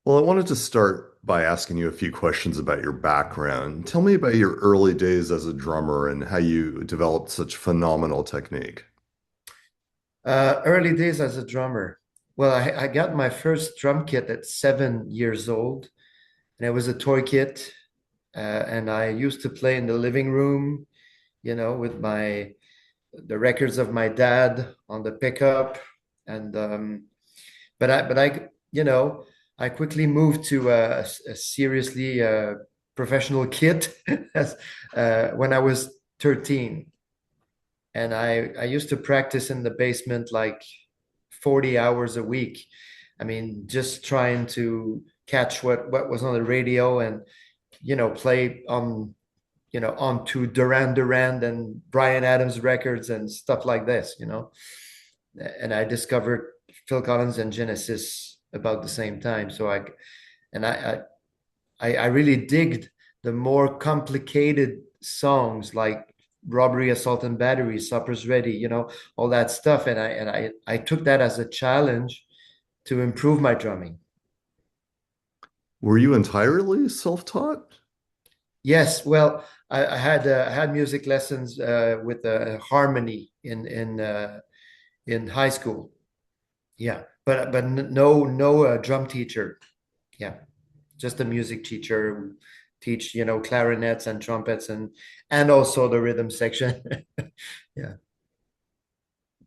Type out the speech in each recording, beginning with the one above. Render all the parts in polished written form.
Well, I wanted to start by asking you a few questions about your background. Tell me about your early days as a drummer and how you developed such phenomenal technique. Early days as a drummer. Well, I got my first drum kit at 7 years old, and it was a toy kit. And I used to play in the living room, with the records of my dad on the pickup. And but I, I quickly moved to a seriously professional kit when I was 13. And I used to practice in the basement like 40 hours a week. I mean, just trying to catch what was on the radio and play onto Duran Duran and Brian Adams records and stuff like this. And I discovered Phil Collins and Genesis about the same time. And I really digged the more complicated songs like Robbery, Assault and Battery, Supper's Ready, all that stuff. And I took that as a challenge to improve my drumming. Were you entirely self-taught? Yes, well, I had music lessons with harmony in high school. Yeah, but no drum teacher. Yeah, just a music teacher who teach clarinets and trumpets and also the rhythm section. Yeah.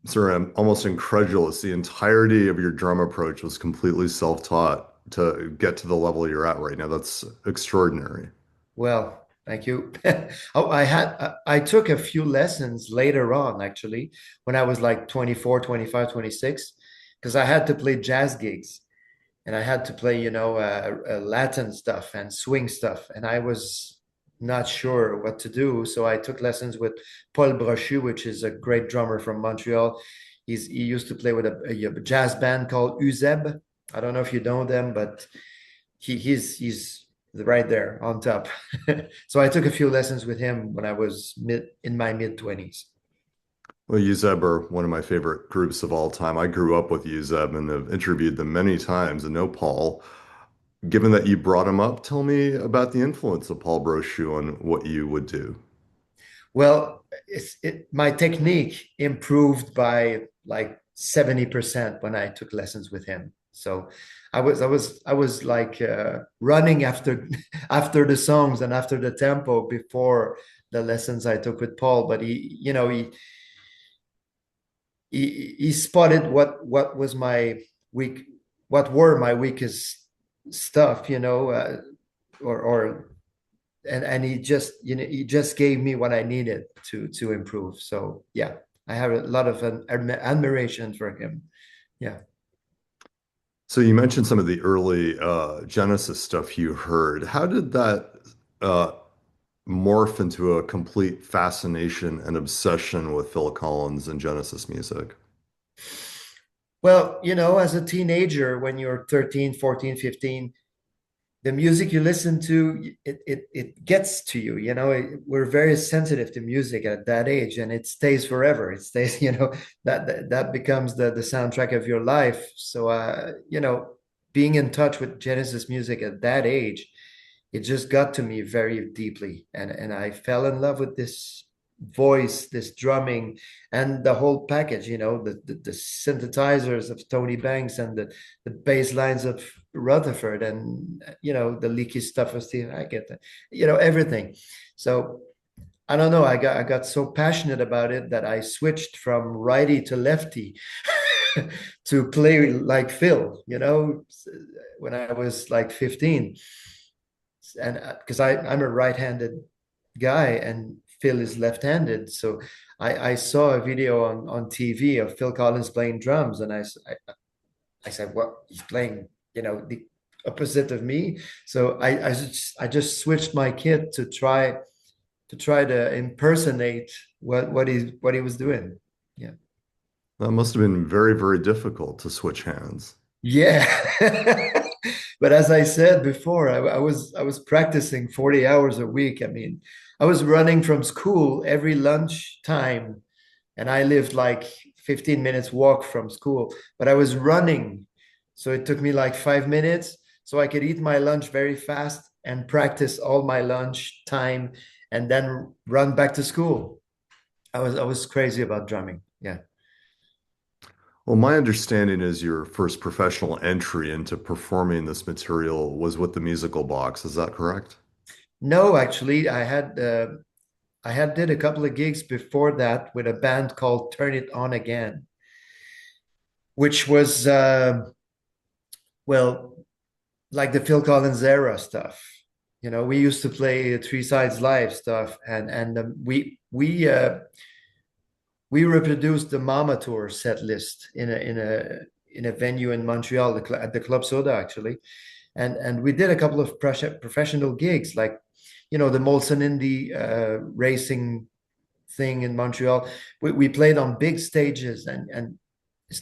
Sir, I'm almost incredulous. The entirety of your drum approach was completely self-taught to get to the level you're at right now. That's extraordinary. Well, thank you. Oh, I took a few lessons later on, actually, when I was like 24, 25, 26, because I had to play jazz gigs and I had to play, Latin stuff and swing stuff, and I was not sure what to do. So I took lessons with Paul Brochu, which is a great drummer from Montreal. He used to play with a jazz band called Uzeb. I don't know if you know them, but he's right there on top. So I took a few lessons with him when I was in my mid 20s. Well, UZEB are one of my favorite groups of all time. I grew up with UZEB and have interviewed them many times and know Paul. Given that you brought him up, tell me about the influence of Paul Brochu on what you would do. Well, my technique improved by like 70% when I took lessons with him. So I was like running after after the songs and after the tempo before the lessons I took with Paul. But he spotted what was my weak, what were my weakest stuff, or and he just gave me what I needed to improve. So yeah, I have a lot of admiration for him. Yeah. So you mentioned some of the early Genesis stuff you heard. How did that uh, morph into a complete fascination and obsession with Phil Collins and Genesis music? Well, as a teenager, when you're 13, 14, 15, the music you listen to, it gets to you. We're very sensitive to music at that age, and it stays forever. It stays, that becomes the soundtrack of your life. So being in touch with Genesis music at that age, it just got to me very deeply, and I fell in love with this voice, this drumming, and the whole package. The synthesizers of Tony Banks and the bass lines of Rutherford, and the leaky stuff of Steve Hackett, everything. So I don't know. I got so passionate about it that I switched from righty to lefty to play like Phil. When I was like 15, and because I'm a right-handed guy and Phil is left-handed, so I saw a video on TV of Phil Collins playing drums, and I said, "What, he's playing, the opposite of me." So I just switched my kit to try to impersonate what he was doing. Yeah. That must have been very, very difficult to switch hands. Yeah. But as I said before, I was practicing 40 hours a week. I mean, I was running from school every lunch time, and I lived like 15 minutes walk from school, but I was running. So it took me like 5 minutes. so I could eat my lunch very fast and practice all my lunch time and then run back to school. I was crazy about drumming. Yeah. Well, my understanding is your first professional entry into performing this material was with the musical box. Is that correct? No, actually, I had did a couple of gigs before that with a band called Turn It On Again, which was well, like the Phil Collins era stuff. We used to play Three Sides Live stuff, and we reproduced the Mama Tour set list in a venue in Montreal, at the Club Soda actually, and we did a couple of professional gigs, like the Molson Indy racing thing in Montreal. We played on big stages, and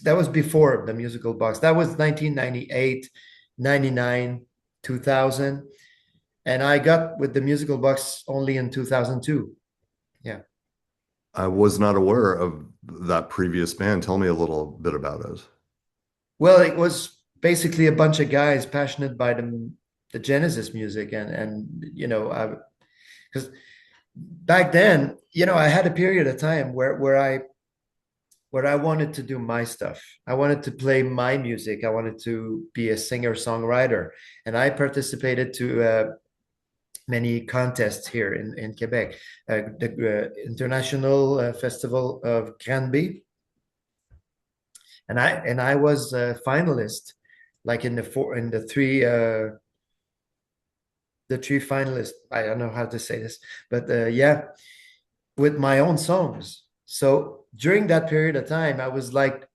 that was before the musical box. That was 1998, 99, 2000, and I got with the musical box only in 2002. Yeah. I was not aware of that previous band. Tell me a little bit about it. Well, it was basically a bunch of guys passionate by the Genesis music, and because back then, I had a period of time where I wanted to do my stuff. I wanted to play my music. I wanted to be a singer-songwriter, and I participated to many contests here in Quebec, the International Festival of Granby, and I was a finalist, like in the three finalists. I don't know how to say this, but yeah, with my own songs. So during that period of time, I was like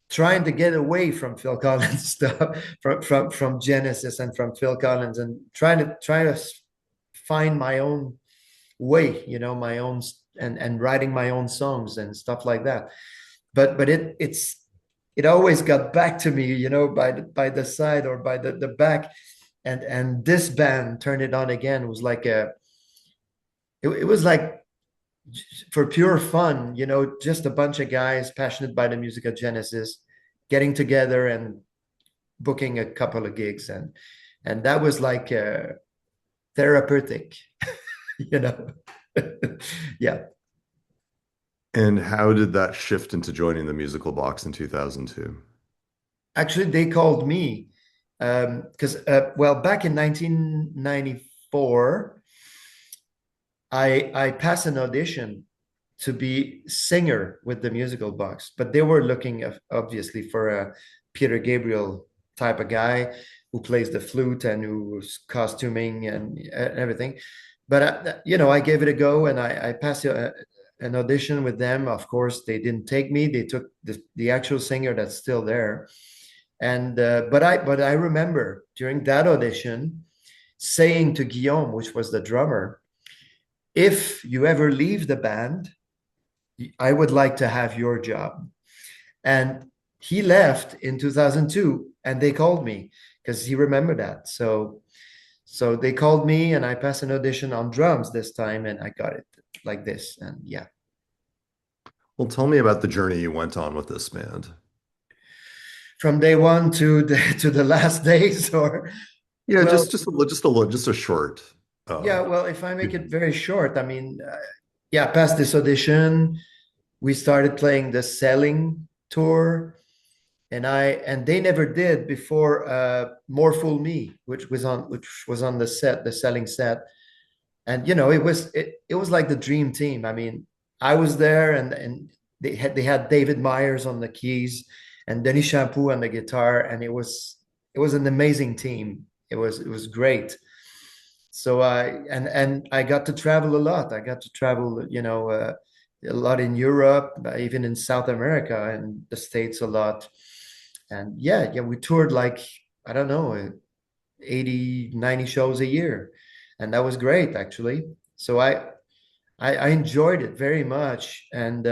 trying to get away from Phil Collins stuff, from Genesis and from Phil Collins, and trying to find my own way, my own, and writing my own songs and stuff like that. But it always got back to me, by the side or by the back, and this band Turn It On Again was like it was like, for pure fun, just a bunch of guys passionate by the music of Genesis getting together and booking a couple of gigs, and that was like therapeutic, you know. Yeah. And how did that shift into joining the musical box in 2002? Actually, they called me because well, back in 1994, I passed an audition to be singer with the musical box, but they were looking obviously for a Peter Gabriel type of guy who plays the flute and who's costuming and everything. But I gave it a go, and I passed an audition with them. Of course, they didn't take me. They took the actual singer that's still there. And but I remember during that audition saying to Guillaume, which was the drummer, if you ever leave the band, I would like to have your job. And he left in 2002, and they called me because he remembered that. So they called me, and I passed an audition on drums this time, and I got it like this. And yeah, Well, tell me about the journey you went on with this band. from day one to the last days, or Yeah, well, just a short. Uh, yeah, well, if I make it very short, I mean, yeah, past this audition, we started playing the selling tour, and they never did before More Fool Me, which was on the selling set. And it was like the dream team. I mean, I was there, and they had David Myers on the keys and Denis Shampoo on the guitar, and it was an amazing team. It was great. So I got to travel a lot. I got to travel, a lot in Europe, even in South America and the States a lot. And yeah, we toured like, I don't know, 80, 90 shows a year. And that was great, actually. So I enjoyed it very much. And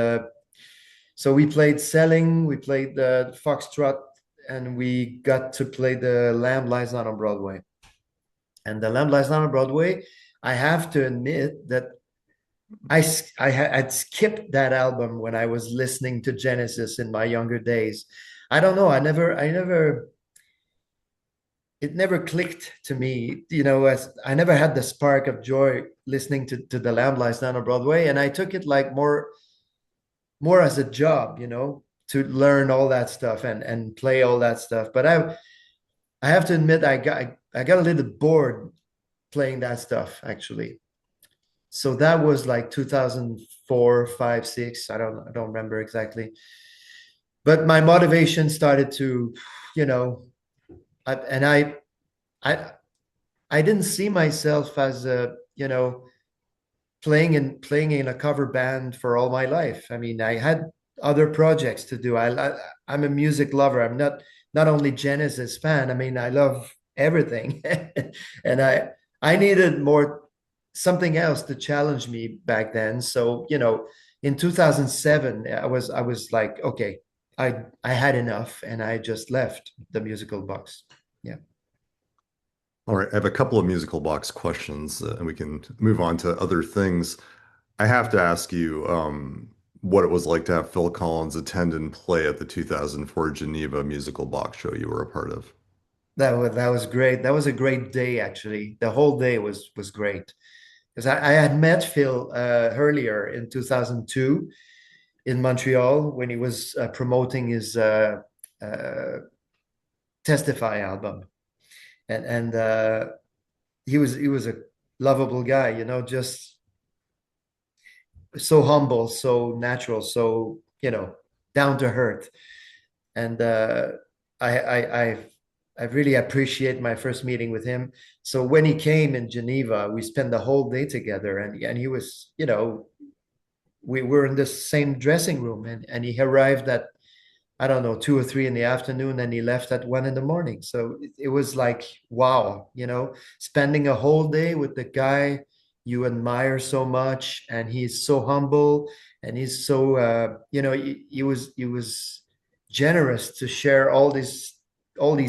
so we played Selling, we played the Foxtrot, and we got to play the Lamb Lies Not on Broadway. And the Lamb Lies Not on Broadway, I have to admit that I'd skipped that album when I was listening to Genesis in my younger days. I don't know. I never it never clicked to me, as I never had the spark of joy listening to the Lamb Lies Down on Broadway. And I took it like more as a job, to learn all that stuff and play all that stuff. But I have to admit I got a little bored playing that stuff actually. So that was like 2004, 5, 6. I don't remember exactly. But my motivation started to, you know, and I I didn't see myself as playing in a cover band for all my life. I mean, I had other projects to do. I'm a music lover. I'm not only Genesis fan. I mean, I love everything, and I needed more something else to challenge me back then. So in 2007, I was like, okay, I had enough, and I just left the musical box. Yeah. All right, I have a couple of musical box questions, and we can move on to other things. I have to ask you what it was like to have Phil Collins attend and play at the 2004 Geneva musical box show you were a part of. That was great. That was a great day, actually. The whole day was great because I had met Phil earlier in 2002 in Montreal when he was promoting his uh, Testify album, and he was a lovable guy, just so humble, so natural, so down to earth. And I, I I I really appreciate my first meeting with him. So when he came in Geneva, we spent the whole day together, and he was, we were in the same dressing room, and he arrived at, I don't know, 2 or 3 in the afternoon, and he left at 1 in the morning. So it was like, wow, spending a whole day with the guy you admire so much, and he's so humble, and he's so, he was generous to share all these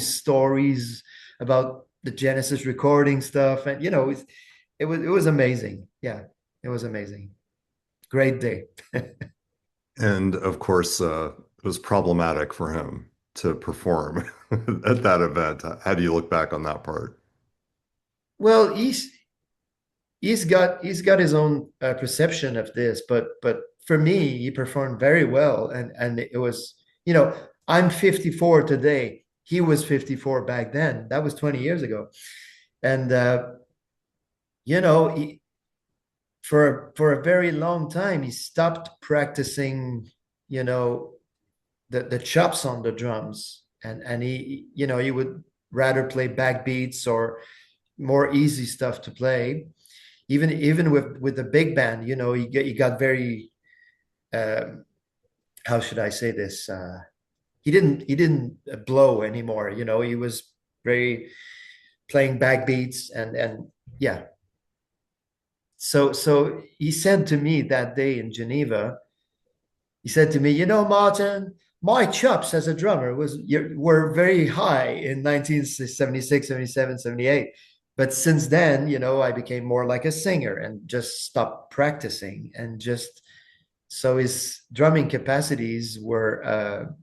stories about the Genesis recording stuff, and it was amazing. Yeah, it was amazing. Great day. And of course, it was problematic for him to perform at that event. How do you look back on that part? Well, he's got his own perception of this, but for me, he performed very well, and it was, I'm 54 today. He was 54 back then. That was 20 years ago, and for a very long time, he stopped practicing, you know, the chops on the drums, and he would rather play backbeats or more easy stuff to play. Even with the big band, he got very, um, how should I say this? He didn't blow anymore. He was very playing backbeats, and yeah. So he said to me that day in Geneva, he said to me, Martin, my chops as a drummer were very high in 1976, 77, 78. But since then, I became more like a singer and just stopped practicing, and just so his drumming capacities were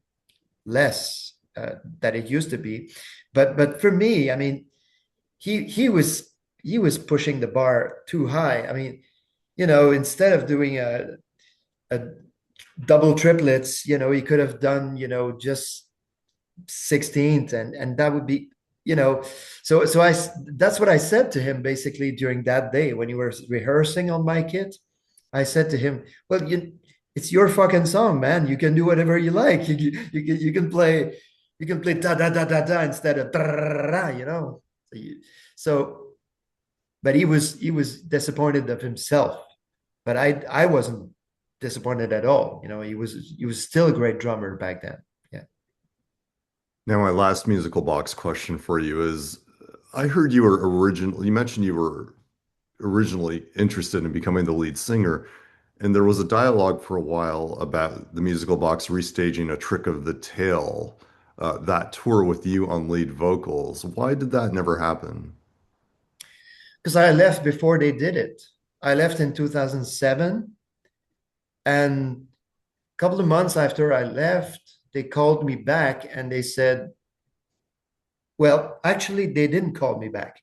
less than it used to be. But for me, I mean, he was pushing the bar too high. I mean, instead of doing a double triplets, he could have done, just 16th, and that would be, you know, so that's what I said to him basically during that day when he was rehearsing on my kit. I said to him, well, it's your fucking song, man. You can do whatever you like. You can play da da da da da instead of da. So but he was disappointed of himself. But I wasn't disappointed at all. He was still a great drummer back then. Yeah. Now, my last musical box question for you is, you mentioned you were originally interested in becoming the lead singer, and there was a dialogue for a while about the musical box restaging A Trick of the Tail, that tour with you on lead vocals. Why did that never happen? Because I left before they did it. I left in 2007, and a couple of months after I left, they called me back and they said, Well, actually, they didn't call me back.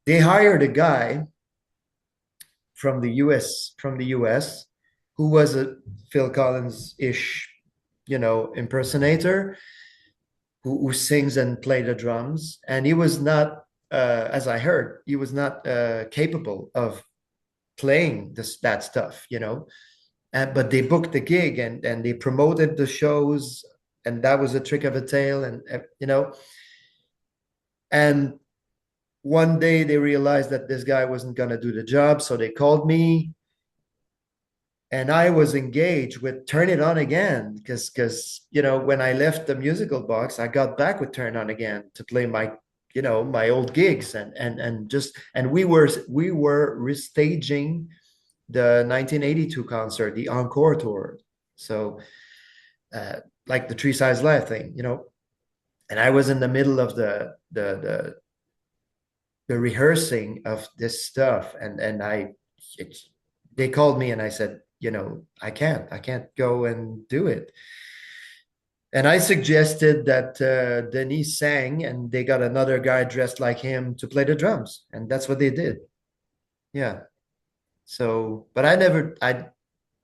They hired a guy from the US, who was a Phil Collins-ish, impersonator who sings and play the drums. And he was not, as I heard, he was not capable of playing that stuff, but they booked the gig and they promoted the shows, and that was a trick of a tale, and one day they realized that this guy wasn't going to do the job, so they called me, and I was engaged with Turn It On Again because when I left the musical box, I got back with Turn On Again to play my old gigs, and we were restaging the 1982 concert, the encore tour. So uh, like the Three Size Live thing, and I was in the middle of the rehearsing of this stuff, and they called me and I said, I can't go and do it. And I suggested that Denis sang, and they got another guy dressed like him to play the drums, and that's what they did. Yeah. So, but I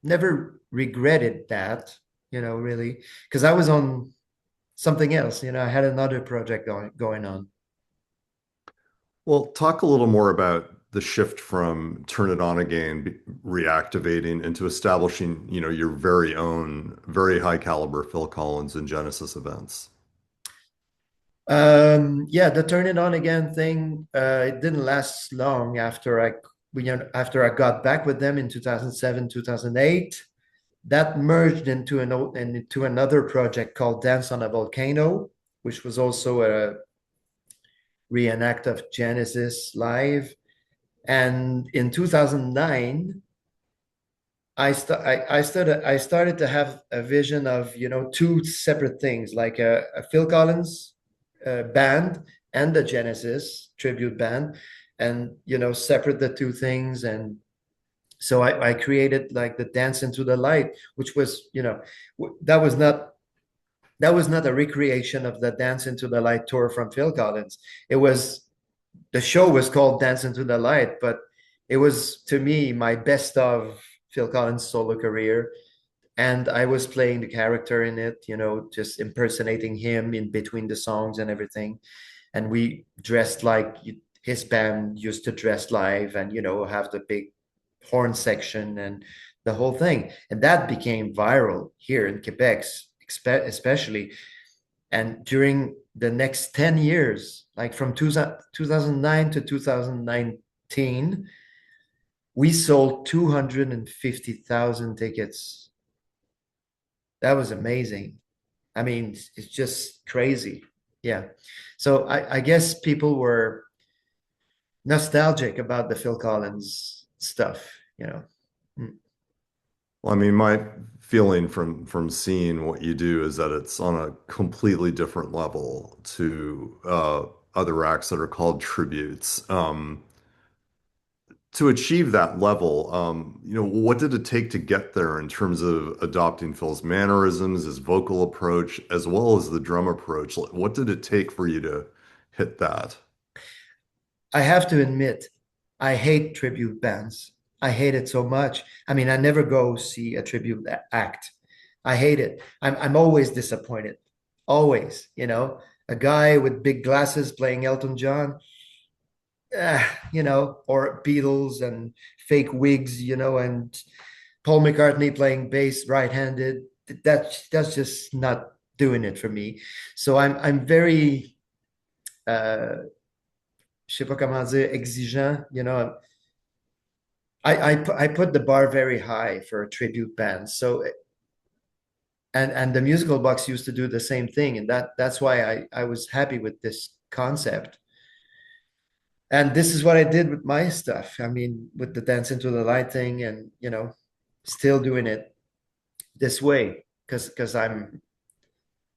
never regretted that, really, because I was on something else. I had another project going on. Well, talk a little more about the shift from Turn It On Again, reactivating into establishing, your very own, very high caliber Phil Collins and Genesis events. Yeah, the Turn It On Again thing, it didn't last long after I got back with them in 2007, 2008. That merged into another project called Dance on a Volcano, which was also a reenact of Genesis live. And in 2009, I started to have a vision of two separate things, like a Phil Collins band and the Genesis tribute band, and separate the two things. And so I created like the Dance into the Light, which was that was not a recreation of the Dance into the Light tour from Phil Collins. It was The show was called Dance into the Light, but it was, to me, my best of Phil Collins' solo career. And I was playing the character in it, just impersonating him in between the songs and everything. And we dressed like his band used to dress live, and have the big horn section and the whole thing. And that became viral here in Quebec, especially. And during the next 10 years, like from 2009 to 2019, we sold 250,000 tickets. That was amazing. I mean, it's just crazy. Yeah. So I guess people were nostalgic about the Phil Collins stuff, you know. Mm. Well, I mean, my feeling from seeing what you do is that it's on a completely different level to other acts that are called tributes. To achieve that level, what did it take to get there in terms of adopting Phil's mannerisms, his vocal approach, as well as the drum approach? What did it take for you to hit that? I have to admit, I hate tribute bands. I hate it so much. I mean, I never go see a tribute act. I hate it. I'm always disappointed. Always, a guy with big glasses playing Elton John, or Beatles and fake wigs, and Paul McCartney playing bass right-handed. That's just not doing it for me. So I'm very je sais pas comment dire, exigeant. I put the bar very high for a tribute band. So and the musical box used to do the same thing, and that's why I was happy with this concept. And this is what I did with my stuff. I mean, with the Dance into the Light thing, and still doing it this way because I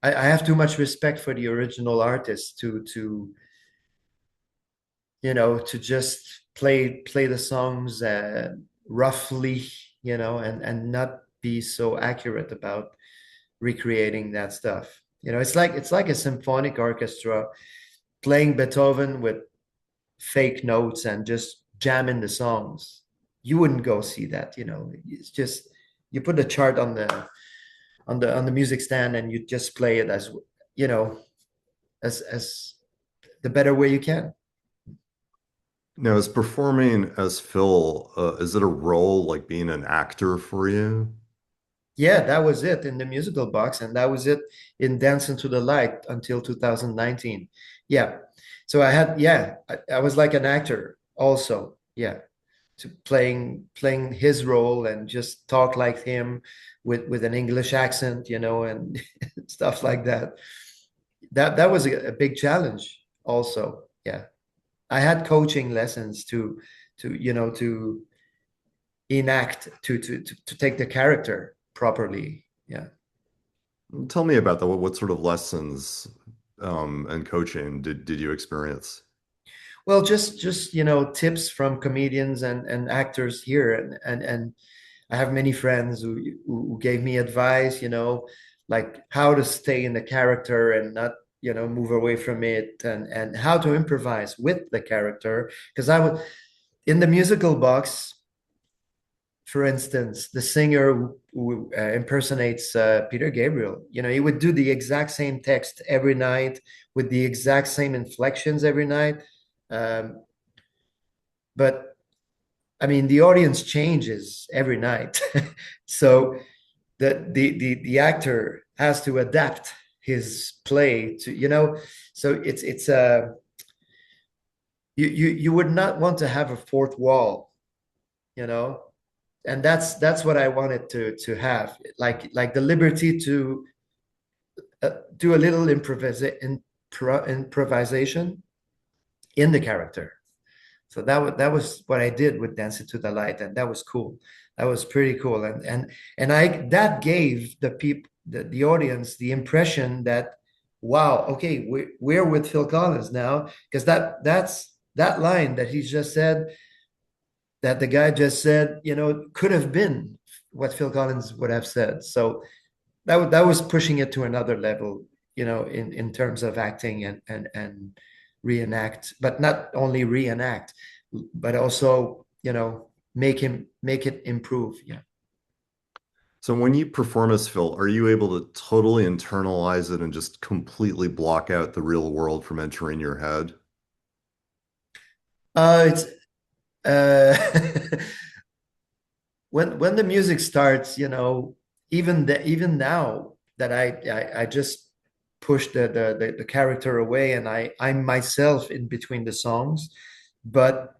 have too much respect for the original artist to just play the songs roughly, and not be so accurate about recreating that stuff. It's like a symphonic orchestra. playing Beethoven with fake notes and just jamming the songs. You wouldn't go see that, you know. It's just you put the chart on the music stand and you just play it as you know as the better way you can. Now, is performing as Phil, is it a role like being an actor for you? Yeah, that was it in the musical box, and that was it in Dance into the Light until 2019. Yeah. So I had, yeah, I was like an actor also. Yeah. To playing his role and just talk like him with an English accent, you know, and stuff like that. That was a big challenge also. Yeah. I had coaching lessons to you know to enact to take the character properly. Yeah. Tell me about that. What sort of lessons and coaching did you experience? Well, just you know, tips from comedians and actors here, and I have many friends who gave me advice, you know, like how to stay in the character and not, you know, move away from it, and how to improvise with the character. Because I would in the musical box, for instance, the singer who impersonates Peter Gabriel, you know, he would do the exact same text every night with the exact same inflections every night. Um, but I mean, the audience changes every night. So the actor has to adapt his play to, you know, so it's you would not want to have a fourth wall, you know, and that's what I wanted to have, like the liberty to do a little improvisation in the character. So that was what I did with Dance Into the Light, and that was cool. That was pretty cool, and I that gave the people the audience the impression that wow, okay, we're with Phil Collins now, because that's that line that he just said, that the guy just said, you know, could have been what Phil Collins would have said. So that was pushing it to another level, you know, in terms of acting and reenact, but not only reenact, but also, you know, make it improve. Yeah. So when you perform as Phil, are you able to totally internalize it and just completely block out the real world from entering your head? It's when the music starts, you know, even now that I just push the character away and I'm myself in between the songs, but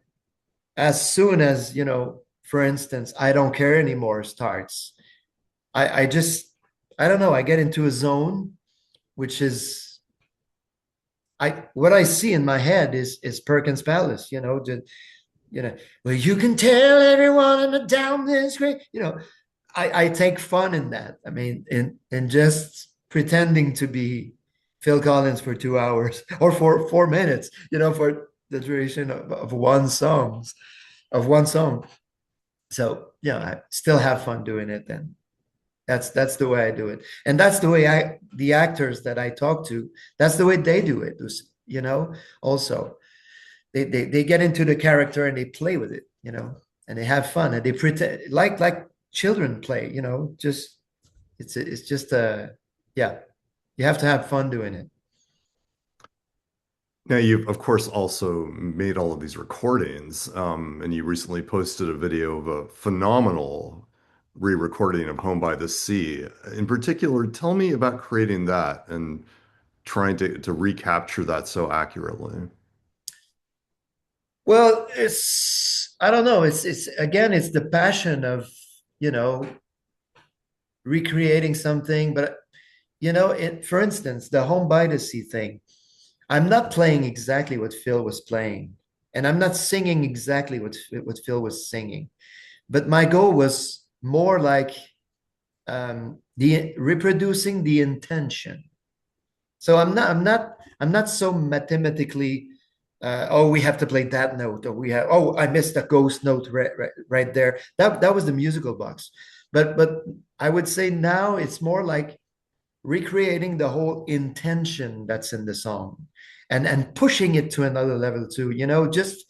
as soon as, you know, for instance, I don't care anymore starts, I just I don't know, I get into a zone which is I what I see in my head is Perkins Palace, you know, you know, well, you can tell everyone in the down this great, you know, I take fun in that. I mean, in just pretending to be Phil Collins for 2 hours or for 4 minutes, you know, for the duration of one song. So, yeah, I still have fun doing it. And that's the way I do it. And that's the way the actors that I talk to, that's the way they do it, you know, also. They get into the character and they play with it, you know, and they have fun and they pretend like children play, you know, just it's just yeah, you have to have fun doing it. Now, you've of course also made all of these recordings, and you recently posted a video of a phenomenal re-recording of Home by the Sea. In particular, tell me about creating that and trying to recapture that so accurately. Well, it's I don't know, it's again it's the passion of, you know, recreating something, but you know, it for instance, the Home by the Sea thing, I'm not playing exactly what Phil was playing, and I'm not singing exactly what Phil was singing. But my goal was more like the reproducing the intention. So I'm not so mathematically. Oh, we have to play that note, or we have. Oh, I missed a ghost note right there. That was the musical box, but I would say now it's more like recreating the whole intention that's in the song, and pushing it to another level too, just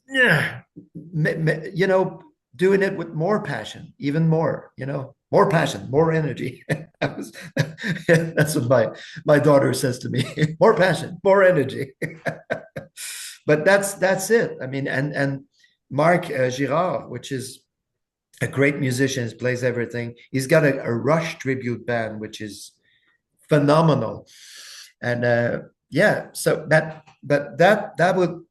yeah, you know, doing it with more passion, even more, more passion, more energy. That's what my daughter says to me: more passion, more energy. But that's it. I mean, and Marc Girard, which is a great musician, plays everything. He's got a Rush tribute band, which is phenomenal. And yeah, so that would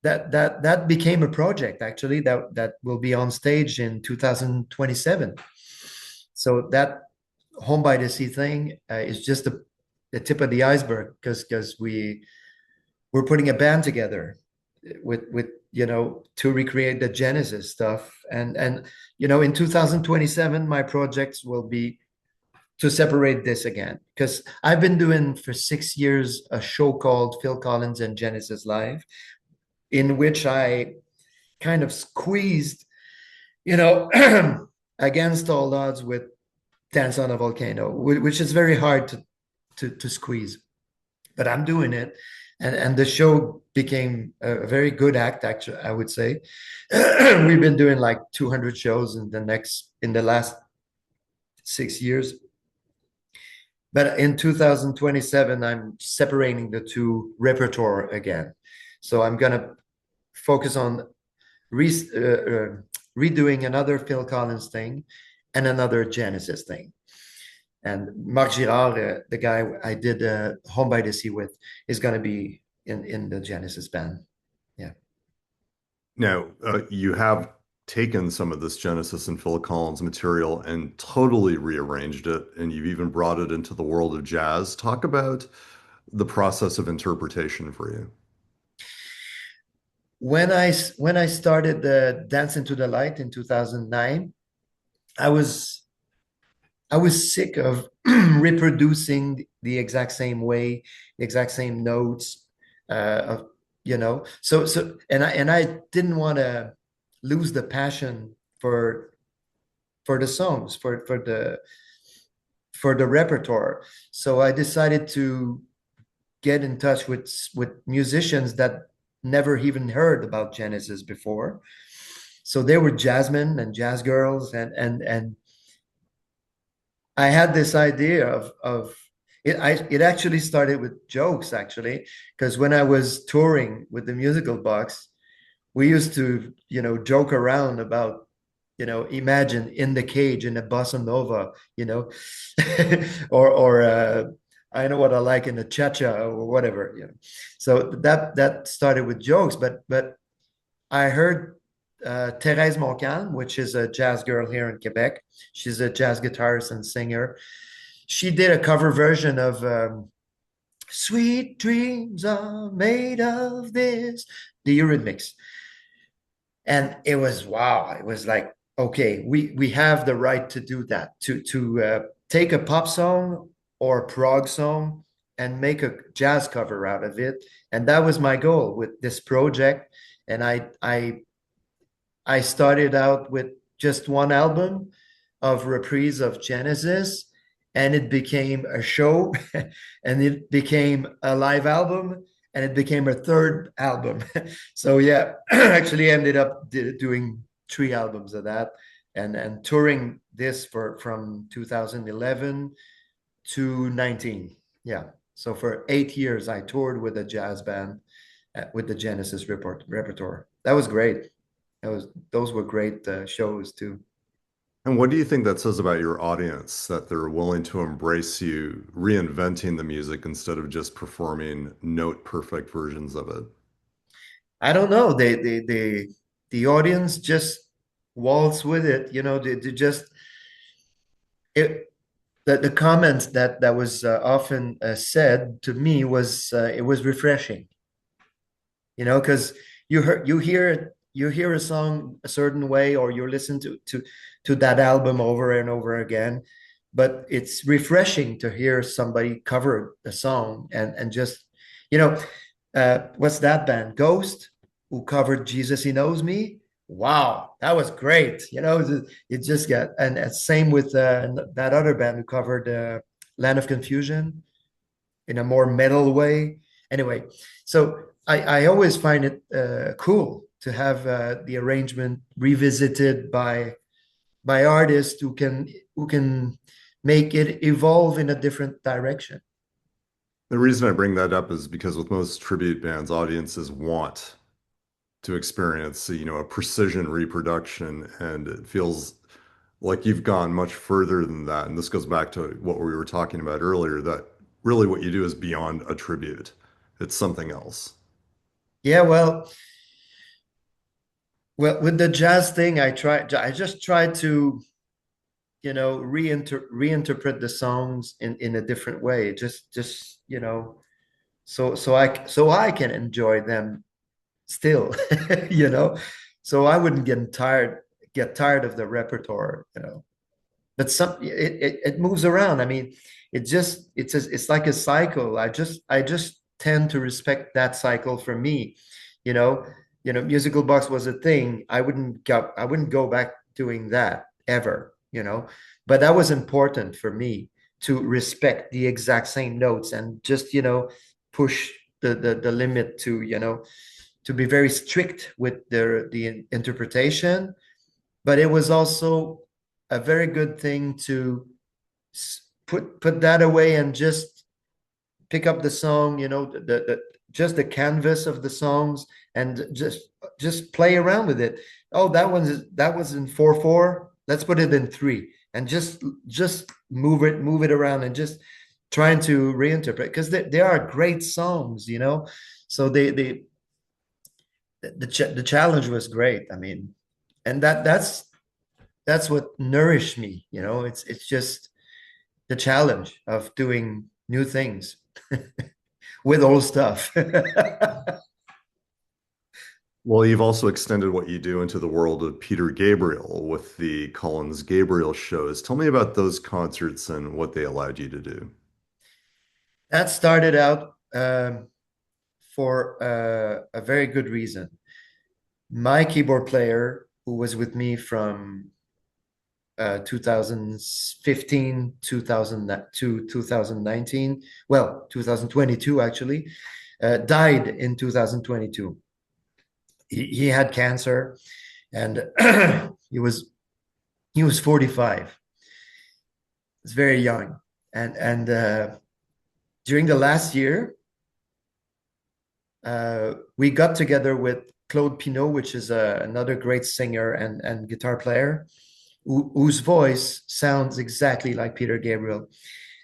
that became a project actually that will be on stage in 2027. So that Home by the Sea thing is just the tip of the iceberg, because we're putting a band together with to recreate the Genesis stuff, and in 2027 my projects will be to separate this again, because I've been doing for 6 years a show called Phil Collins and Genesis Live, in which I kind of squeezed, you know, against all odds with Dance on a Volcano, which is very hard to squeeze. But I'm doing it. And the show became a very good act, actually, I would say. We've been doing like 200 shows in the last 6 years. But in 2027, I'm separating the two repertoire again. So I'm going to focus on redoing another Phil Collins thing and another Genesis thing. And Marc Girard, the guy I did Home by the Sea with, is going to be in the Genesis band. Yeah. Now, you have taken some of this Genesis and Phil Collins material and totally rearranged it, and you've even brought it into the world of jazz. Talk about the process of interpretation for you. When I started the Dance into the Light in 2009, I was I was sick of reproducing the exact same way, the exact same notes, of, and I didn't want to lose the passion for the songs, for the repertoire. So I decided to get in touch with musicians that never even heard about Genesis before. So they were jazzmen and jazz girls, and I had this idea of it. It actually started with jokes, actually, because when I was touring with the musical box, we used to, joke around about, imagine in the cage in a bossa nova, or I know what I like in a cha-cha or whatever. So that started with jokes, but I heard Thérèse Montcalm, which is a jazz girl here in Quebec. She's a jazz guitarist and singer. She did a cover version of Sweet Dreams Are Made of This, the Eurythmics. And it was wow. It was like, okay, we have the right to do that, to take a pop song or a prog song and make a jazz cover out of it. And that was my goal with this project. And I started out with just one album of reprise of Genesis, and it became a show, and it became a live album, and it became a third album. So yeah, actually ended up doing 3 albums of that, and touring this from 2011 to 19. Yeah. So for 8 years, I toured with a jazz band with the Genesis repertoire. That was great. Those were great shows too. And what do you think that says about your audience, that they're willing to embrace you reinventing the music instead of just performing note perfect versions of it? I don't know. The audience just waltz with it. They just it. The comments that was often said to me was it was refreshing. Because you hear a song a certain way, or you listen to that album over and over again, but it's refreshing to hear somebody cover a song, and just you know what's that band Ghost, who covered Jesus He Knows Me. Wow, that was great. It just got, and same with that other band who covered Land of Confusion. in a more metal way. Anyway, so I always find it cool to have the arrangement revisited by artists who can make it evolve in a different direction. The reason I bring that up is because with most tribute bands, audiences want to experience, a precision reproduction, and it feels like you've gone much further than that. And this goes back to what we were talking about earlier, that really what you do is beyond a tribute. It's something else. Yeah, well, with the jazz thing, I just try to, reinterpret the songs in a different way. Just, so I can enjoy them still, you know. So I wouldn't get tired of the repertoire. But it moves around. I mean, it's like a cycle. I just tend to respect that cycle for me. You know, musical box was a thing. I wouldn't go back doing that ever. But that was important for me to respect the exact same notes and just, push the limit to be very strict with the interpretation, but it was also a very good thing to put that away and just pick up the song, just the canvas of the songs, and just play around with it. Oh, that was in 4/4. Let's put it in 3, and just move it around, and just trying to reinterpret, because they are great songs. So the challenge was great. I mean, and that's what nourished me. It's just the challenge of doing new things with old stuff. Well, you've also extended what you do into the world of Peter Gabriel with the Collins Gabriel shows. Tell me about those concerts and what they allowed you to do. That started out for a very good reason. My keyboard player, who was with me from 2015, 2000 to 2019, well, 2022 actually, died in 2022. He had cancer, and he was 45. It's very young, and during the last year, we got together with Claude Pinault, which is another great singer and guitar player, whose voice sounds exactly like Peter Gabriel.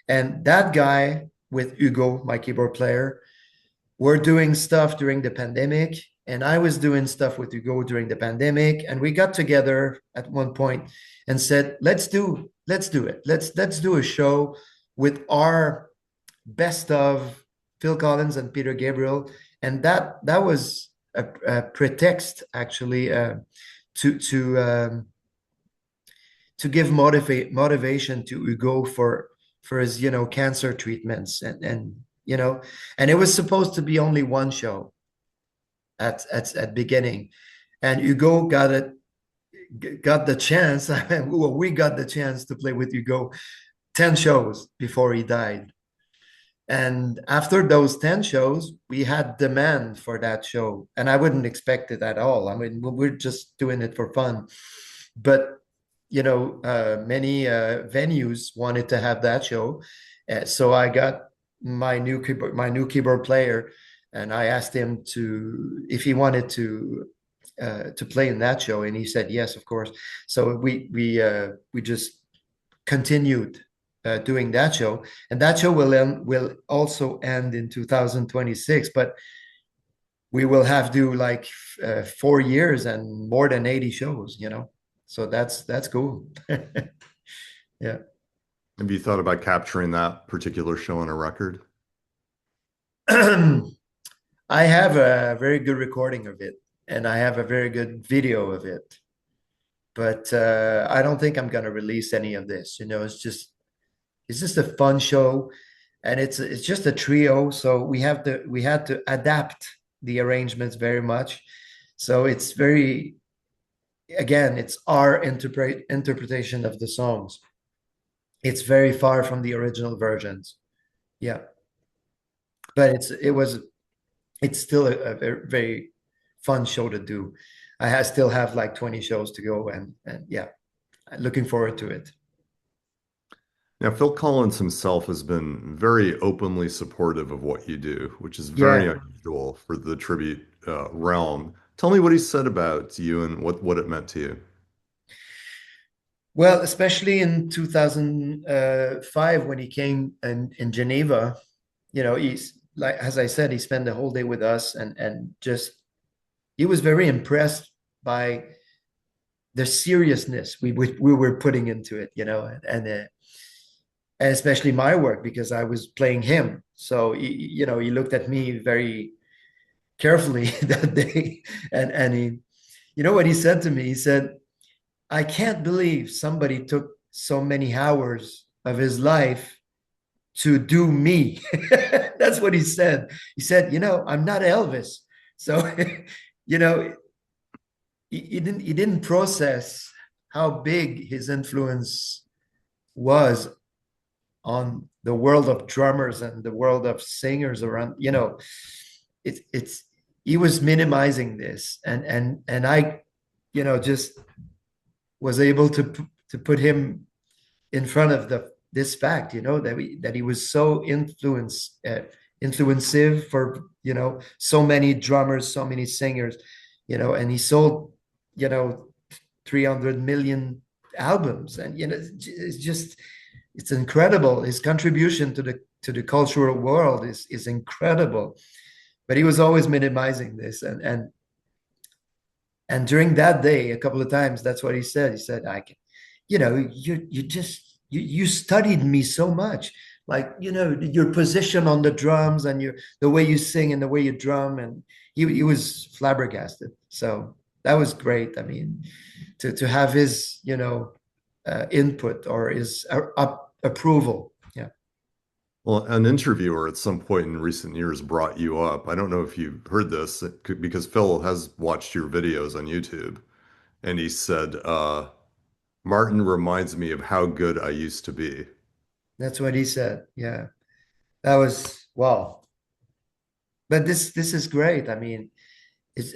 And that guy with Hugo, my keyboard player, were doing stuff during the pandemic, and I was doing stuff with Hugo during the pandemic, and we got together at one point and said, let's do it. Let's do a show with our best of Phil Collins and Peter Gabriel, and that was a pretext actually to give motivation to Hugo for his cancer treatments, and it was supposed to be only one show at beginning, and Hugo got the chance. Well, we got the chance to play with Hugo 10 shows before he died. And after those 10 shows, we had demand for that show. And I wouldn't expect it at all. I mean, we're just doing it for fun. But, many venues wanted to have that show. So I got my new keyboard player, and I asked him if he wanted to play in that show, and he said yes, of course. So we just continued doing that show, and that show will also end in 2026, but we will have to do like 4 years and more than 80 shows. So that's cool. Yeah. Have you thought about capturing that particular show on a record? I have a very good recording of it, and I have a very good video of it, but I don't think I'm gonna release any of this. It's just a fun show, and it's just a trio. So we had to adapt the arrangements very much. So it's very, again, it's our interpretation of the songs. It's very far from the original versions. Yeah. but it's still a very, very fun show to do. Still have like 20 shows to go, and yeah, looking forward to it. Now, Phil Collins himself has been very openly supportive of what you do, which is very Yeah. unusual for the tribute realm. Tell me what he said about you and what it meant to you. Well, especially in 2005 when he came in Geneva, he's like, as I said, he spent the whole day with us, and just he was very impressed by the seriousness we were putting into it, and especially my work because I was playing him. So he looked at me very carefully that day, and he, you know what he said to me? He said, "I can't believe somebody took so many hours of his life to do me." That's what he said. He said, "I'm not Elvis." So, you know, he didn't process how big his influence was on the world of drummers and the world of singers around. It's he was minimizing this, and I, just was able to put him in front of this fact, that he was so influencive for so many drummers, so many singers, and he sold, you know 300 million albums, and it's incredible. His contribution to the cultural world is incredible, but he was always minimizing this, and during that day, a couple of times, that's what he said. He said, "I can, you studied me so much, like your position on the drums and the way you sing and the way you drum." And he was flabbergasted. So that was great. I mean, to have his input or his approval. Yeah, Well, an interviewer at some point in recent years brought you up. I don't know if you've heard this because Phil has watched your videos on YouTube, and he said, Martin reminds me of how good I used to be. that's what he said. Yeah, that was wow. But this is great. It's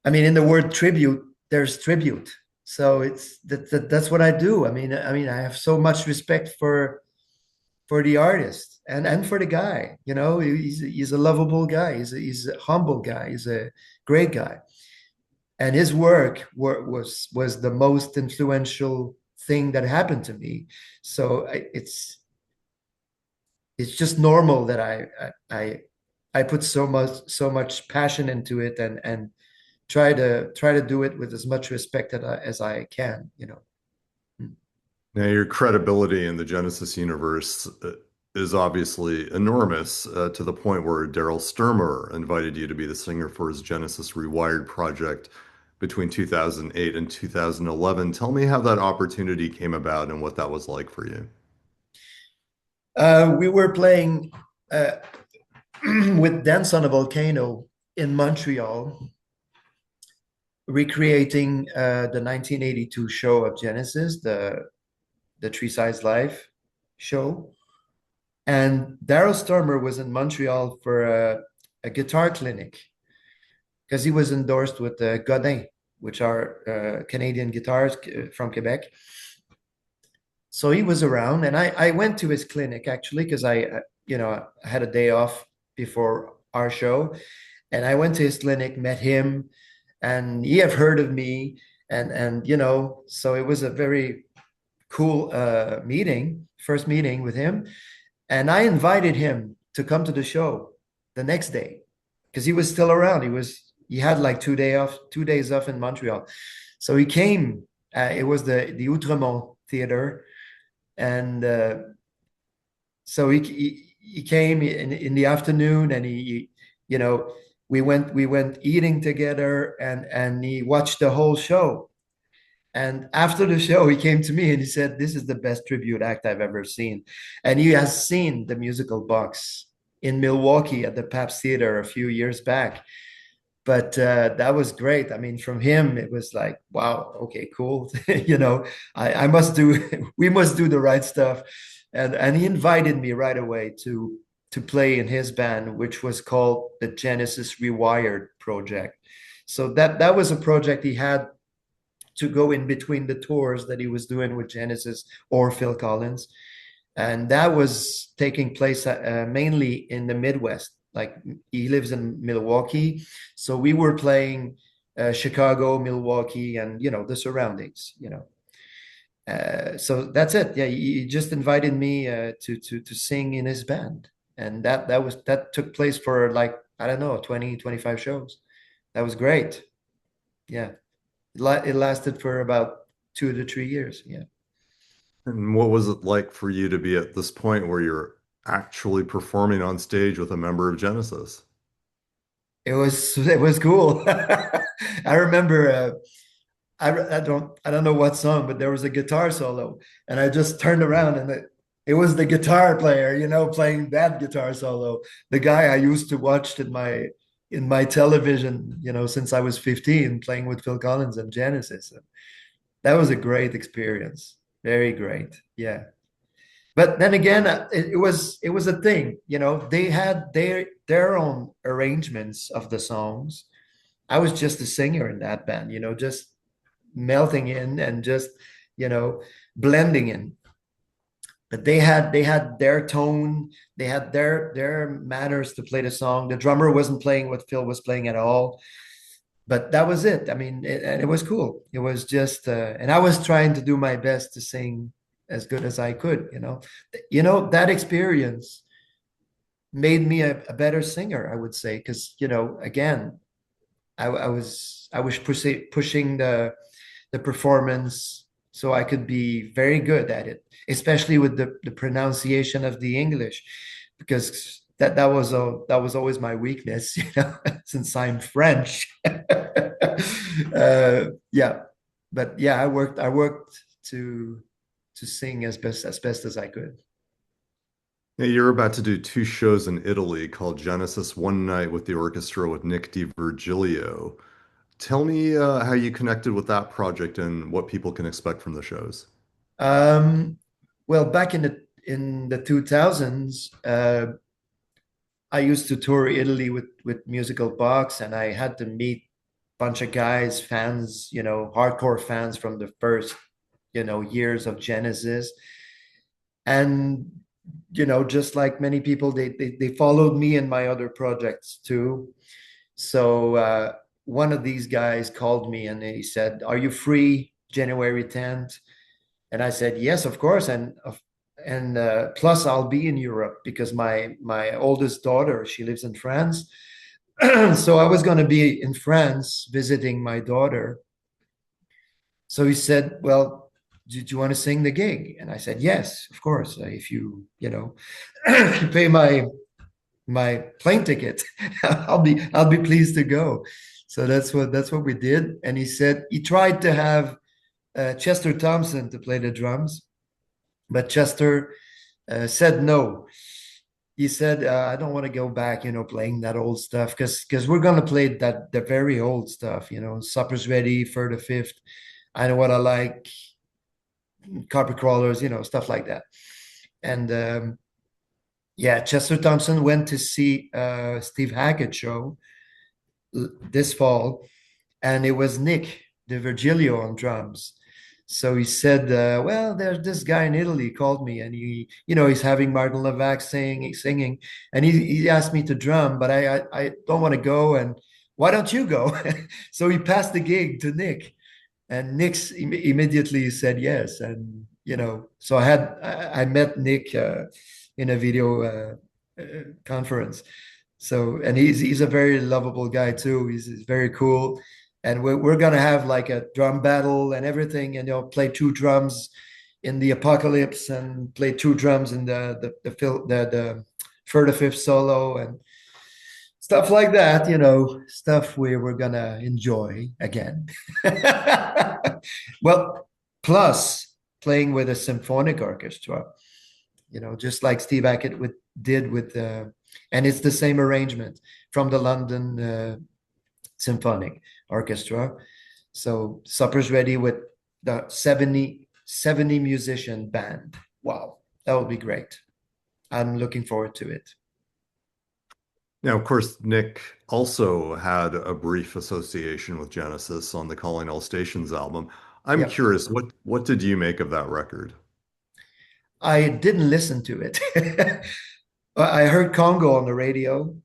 in the word tribute, there's tribute. So that's what I do. I have so much respect for the artist and for the guy. He's a lovable guy. He's a humble guy. He's a great guy. And his work was the most influential thing that happened to me. So it's just normal that I put so much passion into it, and try to do it with as much respect as I can. Mm. Now, your credibility in the Genesis universe is obviously enormous to the point where Daryl Sturmer invited you to be the singer for his Genesis Rewired project between 2008 and 2011. Tell me how that opportunity came about and what that was like for you. We were playing with Dance on a Volcano in Montreal, recreating the 1982 show of Genesis, the Three Sides Live show. And Daryl Stormer was in Montreal for a guitar clinic because he was endorsed with Godin, which are Canadian guitars from Quebec. So he was around, and I went to his clinic actually because I had a day off before our show, and I went to his clinic, met him, and he have heard of me, and so it was a very cool first meeting with him. And I invited him to come to the show the next day because he was still around. He had like 2 days off in Montreal. So he came. It was the Outremont Theater. And so he came in the afternoon, and you know, we went eating together, and he watched the whole show. And after the show, he came to me and he said, "This is the best tribute act I've ever seen." And he has seen the musical box in Milwaukee at the Pabst Theater a few years back. But that was great. From him, it was like, wow, okay, cool. I must do, we must do the right stuff. And he invited me right away to to play in his band, which was called the Genesis Rewired project. So that was a project he had to go in between the tours that he was doing with Genesis or Phil Collins. And that was taking place mainly in the Midwest. Like he lives in Milwaukee. So we were playing Chicago, Milwaukee, and, the surroundings, so that's it. Yeah, he just invited me to sing in his band. And that took place for like, I don't know, 20, 25 shows. That was great. Yeah. It lasted for about 2 to 3 years. Yeah. And what was it like for you to be at this point where you're actually performing on stage with a member of Genesis? It was cool. I remember I don't know what song, but there was a guitar solo, and I just turned around and it was the guitar player, playing that guitar solo. The guy I used to watch in my television, since I was 15, playing with Phil Collins and Genesis. That was a great experience. Very great. Yeah. But then again, it was a thing, they had their own arrangements of the songs. I was just a singer in that band, just melting in and just, you know, blending in. But they had their tone, they had their manners to play the song. The drummer wasn't playing what Phil was playing at all, but that was it. I mean, and it was cool. It was just, and I was trying to do my best to sing as good as I could. That experience made me a better singer, I would say, because again, I was pushing the performance so I could be very good at it, especially with the pronunciation of the English, because that was always my weakness, since I'm French. Yeah, but yeah, I worked to sing as best as I could. Yeah, you're about to do two shows in Italy called Genesis One Night with the Orchestra with Nick DiVirgilio. Tell me how you connected with that project and what people can expect from the shows. Um, well, back in the 2000s, I used to tour Italy with Musical Box, and I had to meet a bunch of guys, fans, hardcore fans from the first, years of Genesis. And, just like many people, they followed me in my other projects too. So one of these guys called me and he said, "Are you free January 10th?" And I said, "Yes, of course." And plus I'll be in Europe because my oldest daughter, she lives in France. So I was going to be in France visiting my daughter. So he said, "Well, do you want to sing the gig?" And I said, "Yes, of course. If if you pay my plane ticket, I'll be pleased to go." So that's what we did. And he said he tried to have Chester Thompson to play the drums, but Chester said no. He said, "I don't want to go back, playing that old stuff, because we're gonna play the very old stuff, Supper's Ready, for the Fifth, I Know What I Like, Carpet Crawlers, stuff like that." And yeah, Chester Thompson went to see Steve Hackett show this fall, and it was Nick DiVirgilio on drums. So he said, "Well, there's this guy in Italy called me, and he's having Martin Levac singing, and he asked me to drum, but I don't want to go, and why don't you go?" So he passed the gig to Nick, and Nick immediately said yes, and so I met Nick in a video conference. So, and he's a very lovable guy too. He's very cool, and we're gonna have like a drum battle and everything, and play two drums in the Apocalypse and play two drums in the for the fifth solo and stuff like that. Stuff we're gonna enjoy again. Well, plus playing with a symphonic orchestra, just like Steve Hackett did with and it's the same arrangement from the London Symphonic Orchestra. So Supper's Ready with the 70 musician band. Wow, that would be great. I'm looking forward to it. Now, of course, Nick also had a brief association with Genesis on the Calling All Stations album. I'm Yeah. curious, what did you make of that record? I didn't listen to it. I heard Congo on the radio,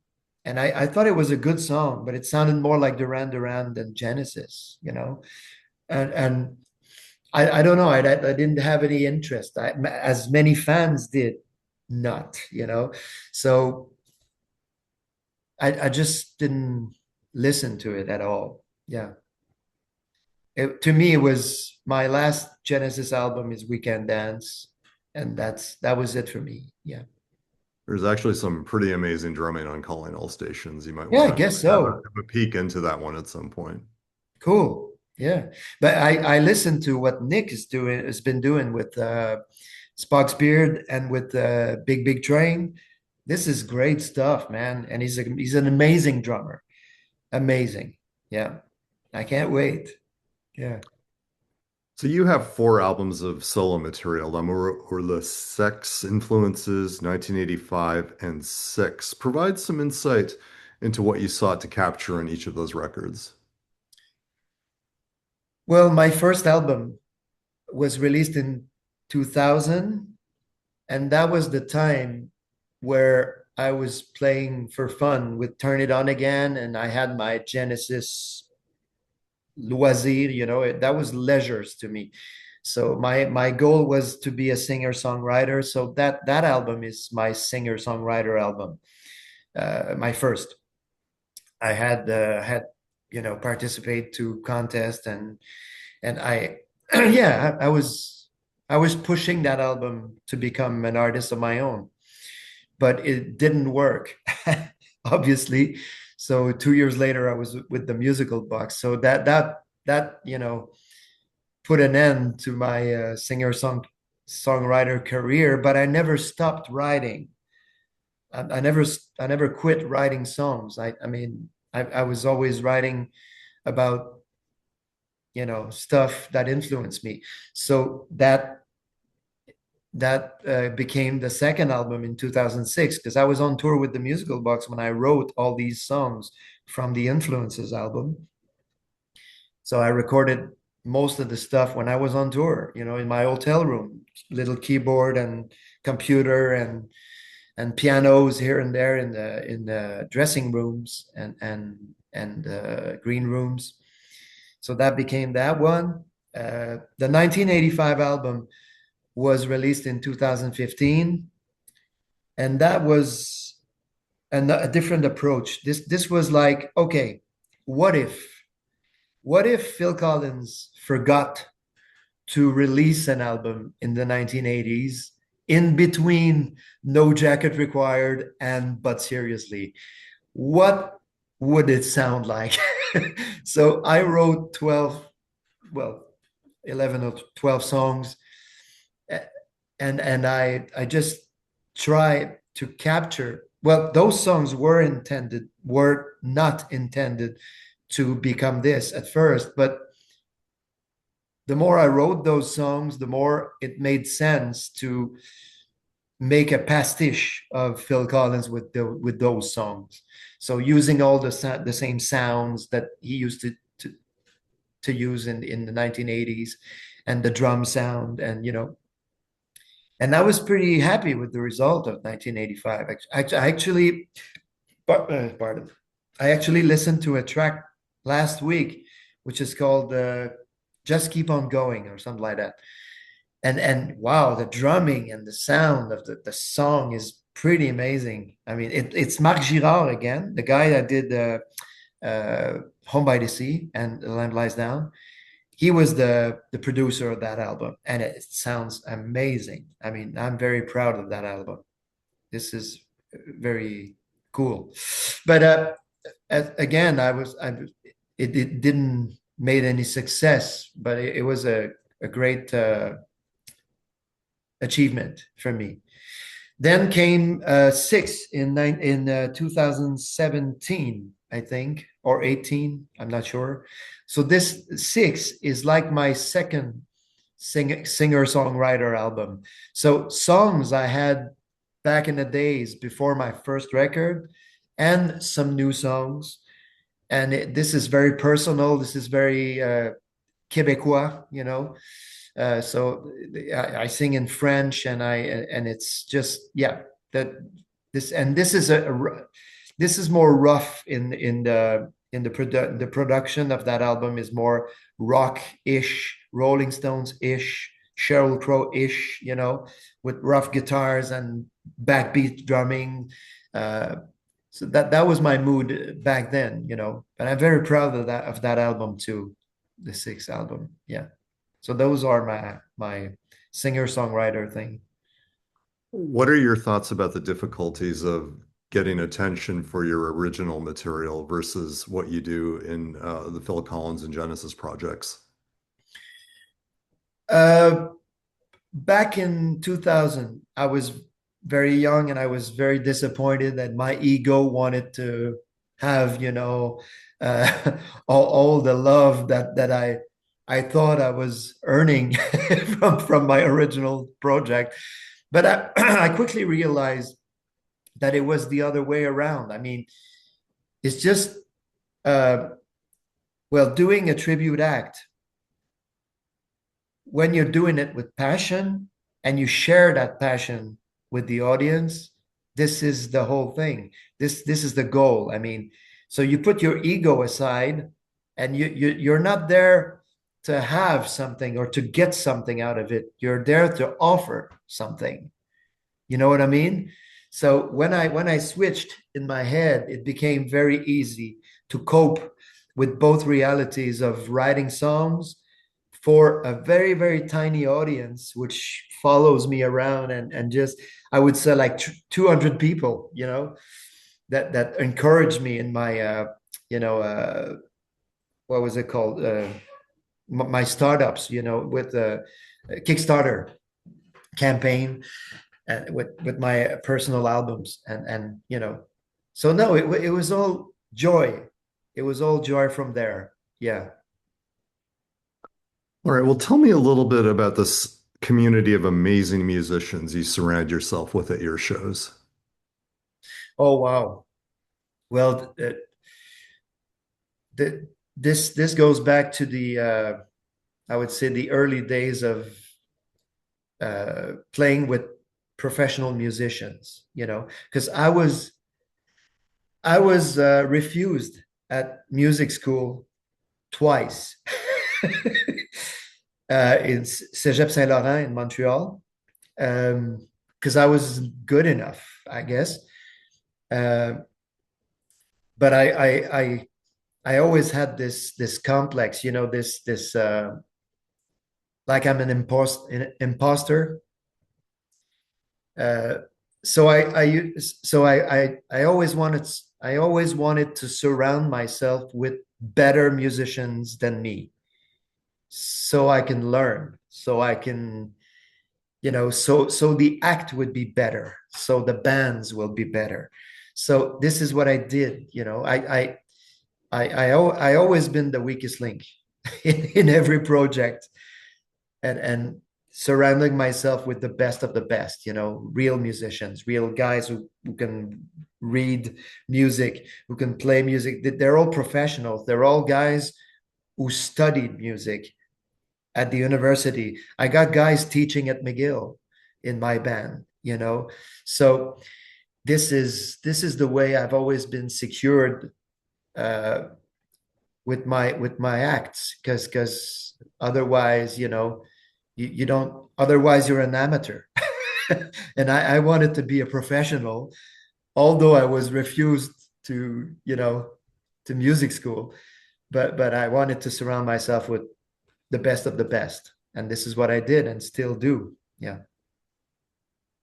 and I thought it was a good song, but it sounded more like Duran Duran than Genesis, you know? And I don't know. I didn't have any interest, as many fans did not, you know? So I just didn't listen to it at all. Yeah. To me, it was my last Genesis album is Weekend Dance, and that was it for me. Yeah. There's actually some pretty amazing drumming on Calling All Stations. You might Yeah, want I to guess so. have a peek into that one at some point. Cool. Yeah. But I listened to what Nick has been doing with Spock's Beard and with Big Big Train. This is great stuff, man. And he's an amazing drummer. Amazing. Yeah. I can't wait. Yeah. So you have four albums of solo material, L'amour or le Sex, Influences, 1985, and Six. Provide some insight into what you sought to capture in each of those records. Well, my first album was released in 2000, and that was the time where I was playing for fun with Turn It On Again, and I had my Genesis loisir, that was leisures to me. So my goal was to be a singer-songwriter. So that album is my singer-songwriter album, my first. I had participate to contest and I yeah, I was pushing that album to become an artist of my own, but it didn't work, obviously. So 2 years later, I was with the musical box. So that put an end to my songwriter career. But I never stopped writing. I never quit writing songs. I mean, I was always writing about stuff that influenced me. So that became the second album in 2006 because I was on tour with the musical box when I wrote all these songs from the Influences album. So I recorded most of the stuff when I was on tour, in my hotel room, little keyboard and computer and pianos here and there in the dressing rooms and green rooms. So that became that one. The 1985 album was released in 2015, and that was a different approach. This was like, okay, what if what if Phil Collins forgot to release an album in the 1980s in between No Jacket Required and But Seriously? What would it sound like? So I wrote 12, well, 11 or 12 songs, and I just try to capture. Well, those songs were not intended to become this at first, but the more I wrote those songs, the more it made sense to make a pastiche of Phil Collins with those songs. So using all the same sounds that he used to use in the 1980s, and the drum sound, and I was pretty happy with the result of 1985. I actually, pardon, I actually listened to a track last week, which is called "Just Keep on Going" or something like that. And wow, the drumming and the sound of the song is pretty amazing. I mean, it's Marc Girard again, the guy that did "Home by the Sea" and "The Lamb Lies Down." He was the producer of that album, and it sounds amazing. I mean, I'm very proud of that album. This is very cool. But again, it didn't made any success, but it was a great achievement for me. Then came Six in 2017, I think, or 18. I'm not sure. So this Six is like my second singer-songwriter album. So songs I had back in the days before my first record, and some new songs. And this is very personal. This is very Québécois, you know. So I sing in French, and it's just yeah that this is this is more rough in the production of that album is more rock-ish, Rolling Stones-ish, Sheryl Crow-ish, you know, with rough guitars and backbeat drumming. Uh, so that was my mood back then, you know. And I'm very proud of that album too, the sixth album. Yeah. So those are my singer-songwriter thing. What are your thoughts about the difficulties of getting attention for your original material versus what you do in the Phil Collins and Genesis projects? Uh, Back in 2000, I was very young and I was very disappointed that my ego wanted to have, you know, all the love that I thought I was earning from my original project. But I quickly realized that it was the other way around. I mean, it's just uh, well, doing a tribute act when you're doing it with passion and you share that passion with the audience, this is the whole thing. This is the goal. I mean, so you put your ego aside and you're not there to have something or to get something out of it. You're there to offer something. You know what I mean? So when I switched in my head, it became very easy to cope with both realities of writing songs for a very, very tiny audience, which follows me around and just, I would say like 200 people, you know, that encourage me in my, you know, what was it called? My startups, you know, with the Kickstarter campaign with my personal albums and you know, so no, it was all joy. It was all joy from there. Yeah. All right, well, tell me a little bit about this community of amazing musicians you surround yourself with at your shows. Oh wow. Well, this goes back to the I would say the early days of playing with professional musicians, you know, because I was refused at music school twice in Cégep Saint Laurent in Montreal because I was good enough, I guess. Uh, but I always had this complex, you know, this like I'm an imposter. Uh, so I always wanted to surround myself with better musicians than me, so I can learn, so I can, you know, so the act would be better, so the bands will be better. So this is what I did, you know. I always been the weakest link in every project and surrounding myself with the best of the best, you know, real musicians, real guys who can read music, who can play music. They're all professionals. They're all guys who studied music at the university. I got guys teaching at McGill in my band, you know. So this is the way I've always been secured uh, with my acts, because otherwise, you know, you don't. Otherwise, you're an amateur, and I wanted to be a professional, although I was refused to, you know, to music school. But I wanted to surround myself with the best of the best, and this is what I did and still do. Yeah.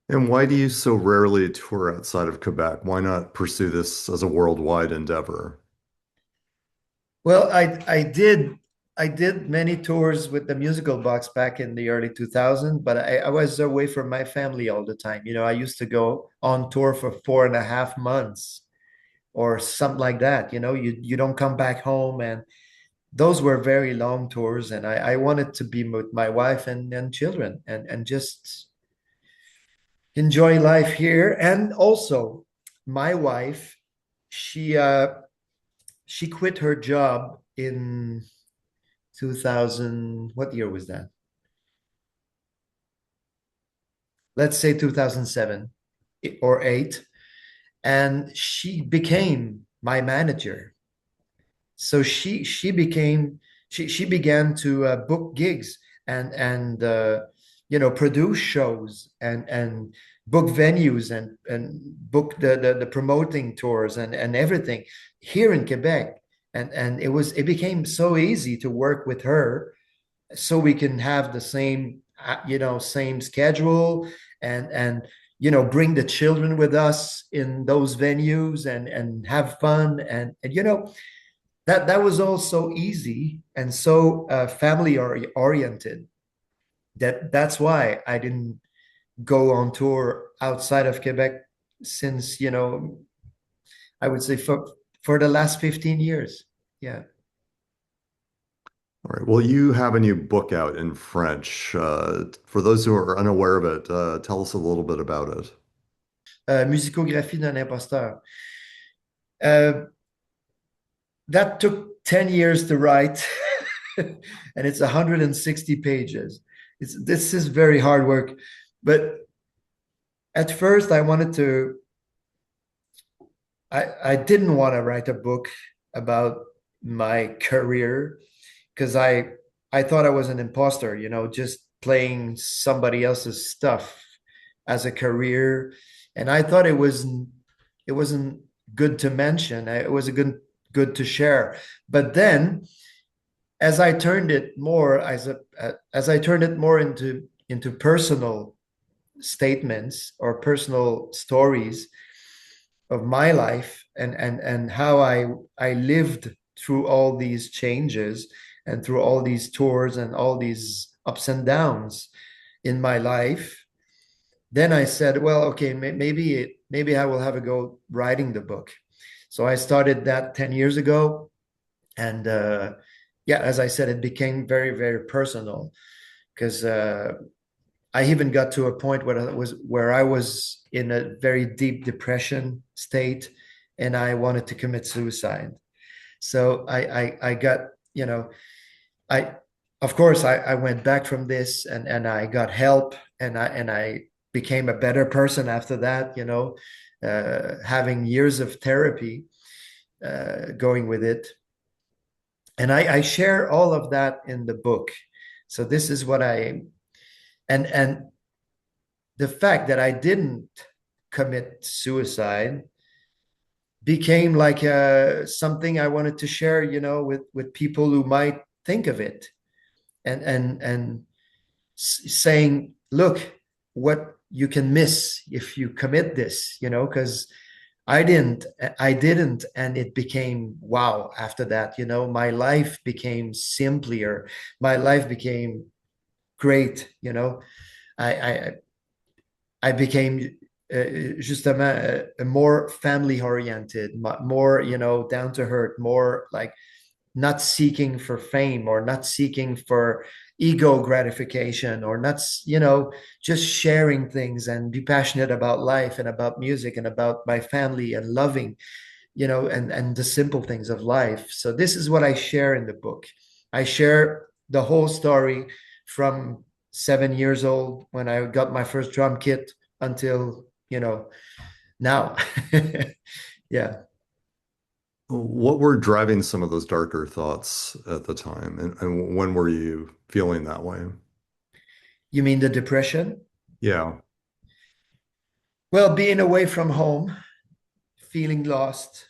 And why do you so rarely tour outside of Quebec? Why not pursue this as a worldwide endeavor? Well, I did many tours with the musical box back in the early 2000s, but I was away from my family all the time. You know, I used to go on tour for 4.5 months or something like that. You know, you don't come back home, and those were very long tours, and I wanted to be with my wife and children and just enjoy life here. And also, my wife, she uh, she quit her job in 2000. What year was that? Let's say 2007 or 8, and she became my manager. So she began to book gigs and produce shows and book venues and book the promoting tours and everything here in Quebec. And it became so easy to work with her, so we can have the same schedule and bring the children with us in those venues and have fun and that was all so easy and so family oriented that's why I didn't go on tour outside of Quebec since I would say for the last 15 years. Yeah. All right. Well, you have a new book out in French. For those who are unaware of it, tell us a little bit about it. Musicographie d'un imposteur. Uh, that took 10 years to write, and it's 160 pages. This is very hard work, but at first I didn't want to write a book about my career because I thought I was an imposter, just playing somebody else's stuff as a career. And I thought it wasn't good to mention. It was a good to share. But then as I turned it more as I turned it more into personal statements or personal stories of my life and how I lived through all these changes and through all these tours and all these ups and downs in my life, then I said, well, okay, maybe I will have a go writing the book. So I started that 10 years ago, and yeah, as I said, it became very, very personal because I even got to a point where I was in a very deep depression state, and I wanted to commit suicide. So I got, I of course I went back from this and I got help and I became a better person after that, having years of therapy going with it. And I share all of that in the book. So this is what I and the fact that I didn't commit suicide became like something I wanted to share, with people who might think of it and saying, look, what you can miss if you commit this, because I didn't, and it became wow after that, my life became simpler, my life became great, I I became justement a more family oriented, more, down to earth, more like not seeking for fame or not seeking for ego gratification or not, just sharing things and be passionate about life and about music and about my family and loving, and the simple things of life. So this is what I share in the book. I share the whole story from 7 years old when I got my first drum kit until, now. Yeah. What were driving some of those darker thoughts at the time, and when were you feeling that way? You mean the depression? Yeah. Well, being away from home, feeling lost,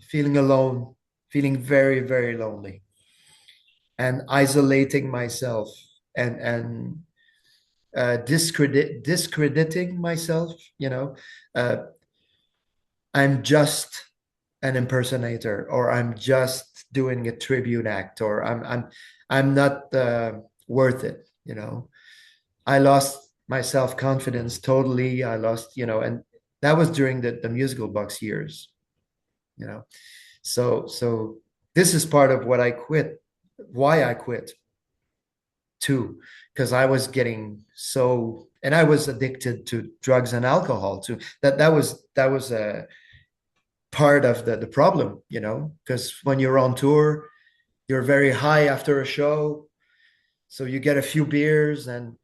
feeling alone, feeling very, very lonely, and isolating myself and discrediting myself. Uh, I'm just an impersonator, or I'm just doing a tribute act, or I'm not worth it. I lost my self-confidence totally. I lost, and that was during the musical box years, you know. So this is part of what I quit, why I quit too, because I was getting so, and I was addicted to drugs and alcohol too. That was part of the problem, because when you're on tour, you're very high after a show, so you get a few beers and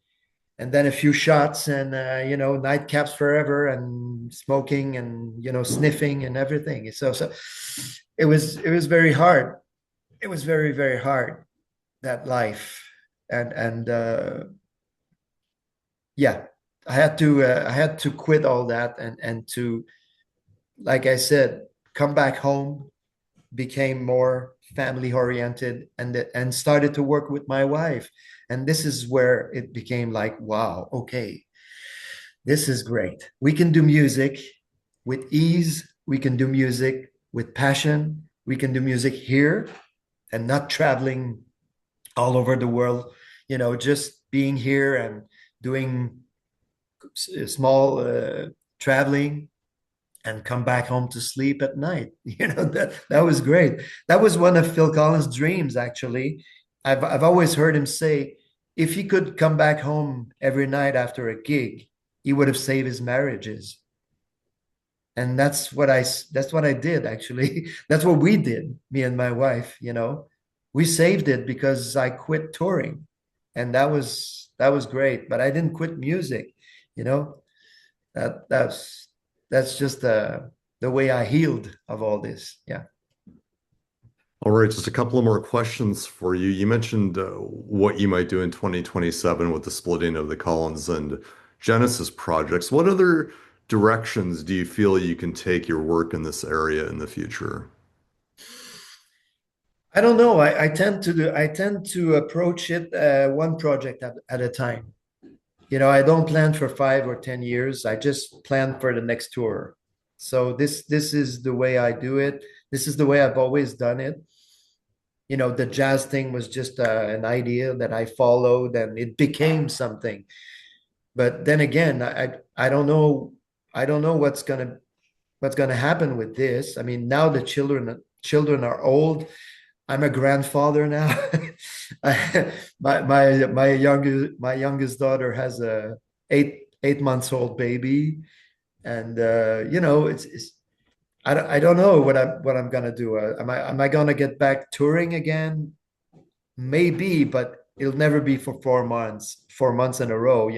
then a few shots and nightcaps forever and smoking and sniffing and everything. So it was very hard. It was very, very hard, that life. And yeah, I had to quit all that and to, like I said, come back home, became more family oriented, and started to work with my wife. And this is where it became like, wow, okay, this is great. We can do music with ease. We can do music with passion. We can do music here and not traveling all over the world, just being here and doing small traveling and come back home to sleep at night. That was great. That was one of Phil Collins' dreams, actually. I've always heard him say if he could come back home every night after a gig, he would have saved his marriages. And that's what I did, actually. That's what we did, me and my wife, We saved it because I quit touring. And that was great. But I didn't quit music, you know. That's just the way I healed of all this. Yeah. All right, just a couple of more questions for you. You mentioned what you might do in 2027 with the splitting of the Collins and Genesis projects. What other directions do you feel you can take your work in this area in the future? I don't know. I tend to approach it one project at a time. I don't plan for 5 or 10 years. I just plan for the next tour. So this is the way I do it. This is the way I've always done it. The jazz thing was just an idea that I followed, and it became something. But then again, I don't know. I don't know what's gonna happen with this. I mean, now the children are old. I'm a grandfather now. My youngest daughter has a 8 months old baby, and it's I don't know what I'm gonna do. Am I gonna get back touring again? Maybe, but it'll never be for 4 months, 4 months in a row.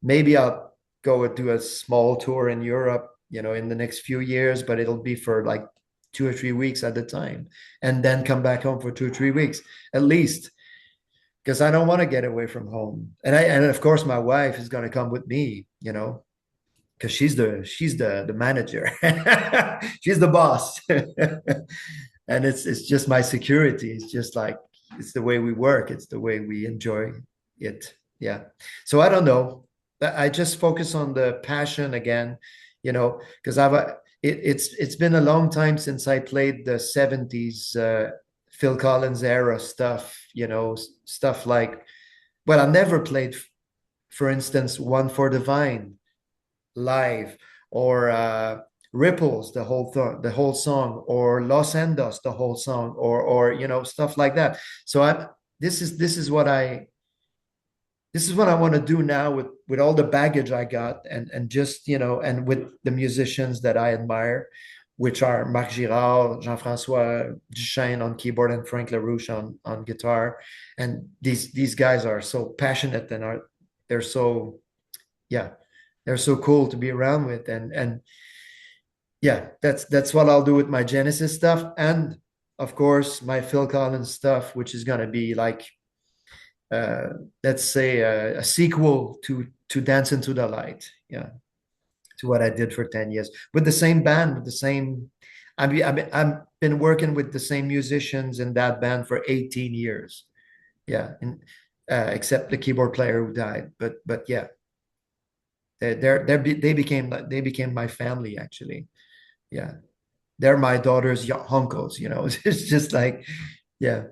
Maybe I'll go and do a small tour in Europe, in the next few years, but it'll be for like 2 or 3 weeks at a time, and then come back home for 2 or 3 weeks at least, because I don't want to get away from home. And of course my wife is going to come with me, because she's the manager. She's the boss. And it's just my security. It's just like it's the way we work. It's the way we enjoy it. Yeah. So I don't know. I just focus on the passion again, because it's been a long time since I played the 70s Phil Collins era stuff, stuff like, well, I never played, for instance, One for the Vine live, or Ripples, the whole song, or Los Endos, the whole song, or stuff like that. So this is what I want to do now with all the baggage I got, and just and with the musicians that I admire, which are Marc Girard, Jean-François Duchesne on keyboard, and Frank LaRouche on guitar. And these guys are so passionate, and they're so, yeah, they're so cool to be around with. And yeah, that's what I'll do with my Genesis stuff, and of course my Phil Collins stuff, which is gonna be like, uh, let's say, a sequel to Dance into the Light. Yeah, to what I did for 10 years with the same band, with the same. I've been working with the same musicians in that band for 18 years. Yeah, and except the keyboard player who died. But yeah, they became my family, actually. Yeah, they're my daughter's uncles. It's just like, yeah,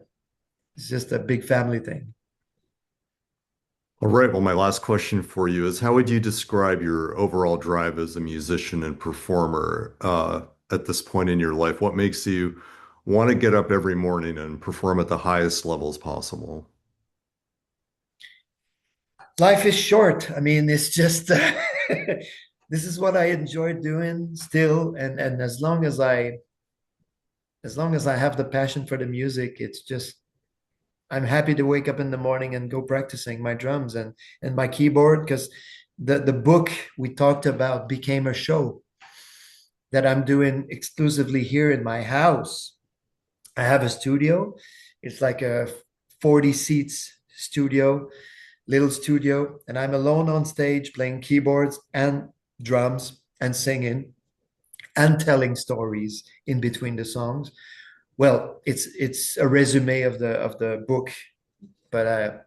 it's just a big family thing. All right, well, my last question for you is how would you describe your overall drive as a musician and performer at this point in your life? What makes you want to get up every morning and perform at the highest levels possible? Life is short. I mean, it's just this is what I enjoy doing still, and as long as I have the passion for the music, it's just I'm happy to wake up in the morning and go practicing my drums and my keyboard because the book we talked about became a show that I'm doing exclusively here in my house. I have a studio. It's like a 40 seats studio, little studio, and I'm alone on stage playing keyboards and drums and singing and telling stories in between the songs. Well, it's a resume of the book, but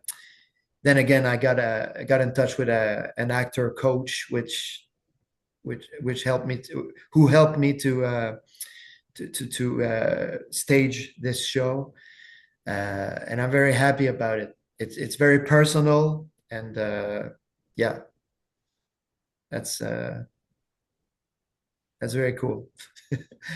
then again, I got in touch with an actor coach, which helped me to who helped me to stage this show, and I'm very happy about it. It's very personal, and yeah, that's uh, that's very cool.